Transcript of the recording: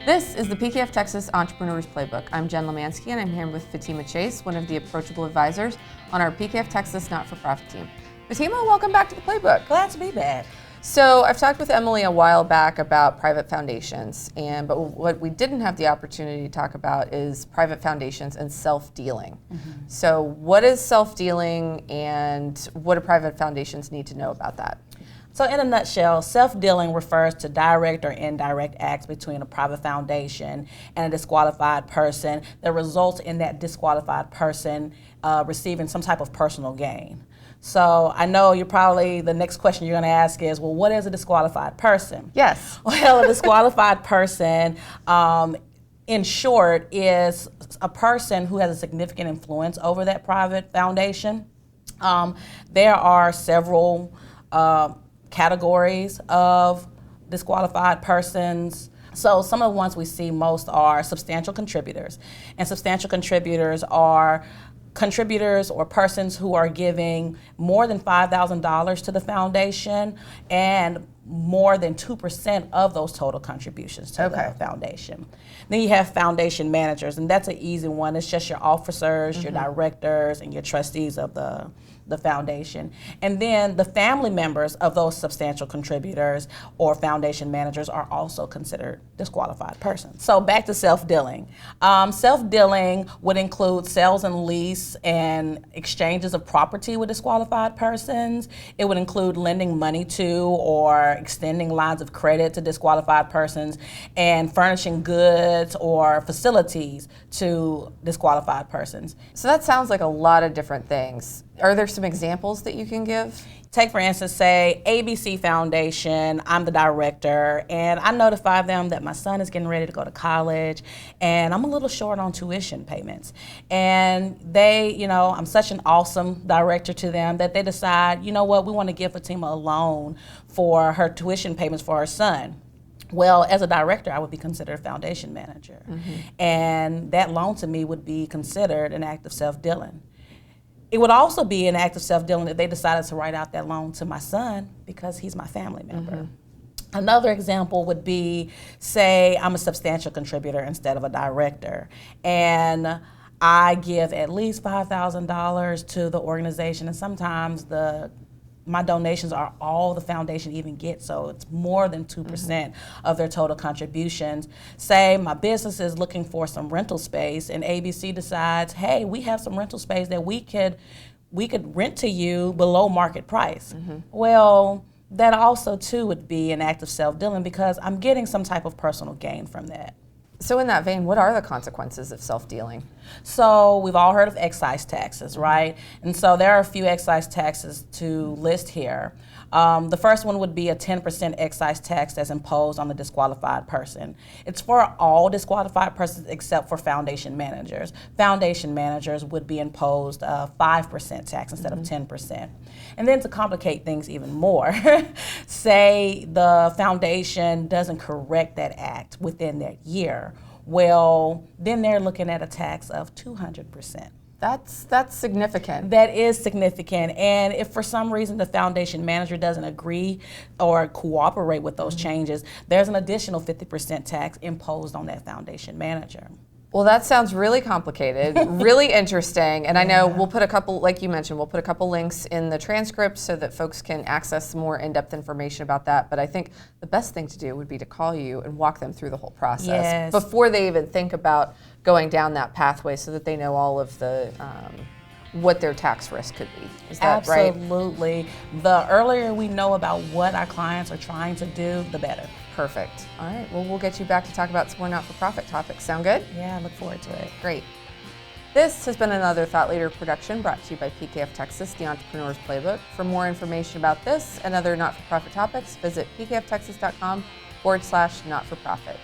This is the PKF Texas Entrepreneurs Playbook. I'm Jen Lemanski, and I'm here with Fatima Chase, one of the Approachable Advisors on our PKF Texas not-for-profit team. Fatima, welcome back to the Playbook. Glad to be back. So I've talked with Emily a while back about private foundations, but what we didn't have the opportunity to talk about is private foundations and self-dealing. So what is self-dealing, and what do private foundations need to know about that? So in a nutshell, self-dealing refers to direct or indirect acts between a private foundation and a disqualified person that results in that disqualified person receiving some type of personal gain. So I know the next question you're going to ask is, well, what is a disqualified person? Yes. Well, a disqualified person, in short, is a person who has a significant influence over that private foundation. There are several categories of disqualified persons. So some of the ones we see most are substantial contributors. And substantial contributors are contributors or persons who are giving more than $5,000 to the foundation and more than 2% of those total contributions to the foundation. Then you have foundation managers, and that's an easy one. It's just your officers, your directors, and your trustees of the foundation. And then the family members of those substantial contributors or foundation managers are also considered disqualified persons. So back to self-dealing. Self-dealing would include sales and lease and exchanges of property with disqualified persons. It would include lending money to or extending lines of credit to disqualified persons, and furnishing goods or facilities to disqualified persons. So that sounds like a lot of different things. Are there some examples that you can give? Take, for instance, say ABC Foundation, I'm the director, and I notify them that my son is getting ready to go to college, and I'm a little short on tuition payments. And they, I'm such an awesome director to them that they decide, you know what, we want to give Fatima a loan for her tuition payments for her son. Well, as a director, I would be considered a foundation manager. And that loan to me would be considered an act of self-dealing. It would also be an act of self-dealing if they decided to write out that loan to my son because he's my family member. Another example would be, say, I'm a substantial contributor instead of a director, and I give at least $5,000 to the organization, and sometimes my donations are all the foundation even gets, so it's more than 2% of their total contributions. Say my business is looking for some rental space, and ABC decides, hey, we have some rental space that we could rent to you below market price. Well, that also too would be an act of self-dealing because I'm getting some type of personal gain from that. So in that vein, what are the consequences of self-dealing? So we've all heard of excise taxes, right? And so there are a few excise taxes to list here. The first one would be a 10% excise tax that's imposed on the disqualified person. It's for all disqualified persons except for foundation managers. Foundation managers would be imposed a 5% tax instead of 10%. And then to complicate things even more, say the foundation doesn't correct that act within that year. Well, then they're looking at a tax of 200%. That's significant. That is significant. And if for some reason the foundation manager doesn't agree or cooperate with those changes, there's an additional 50% tax imposed on that foundation manager. Well, that sounds really complicated, really interesting. And I know we'll put a couple, like you mentioned, we'll put a couple links in the transcript so that folks can access some more in-depth information about that. But I think the best thing to do would be to call you and walk them through the whole process before they even think about going down that pathway, so that they know all of the what their tax risk could be. Is that right? Absolutely. The earlier we know about what our clients are trying to do, the better. Perfect. All right. Well, we'll get you back to talk about some more not-for-profit topics. Sound good? Yeah, I look forward to it. Great. This has been another Thought Leader production brought to you by PKF Texas, the Entrepreneurs Playbook. For more information about this and other not-for-profit topics, visit pkftexas.com/not-for-profit.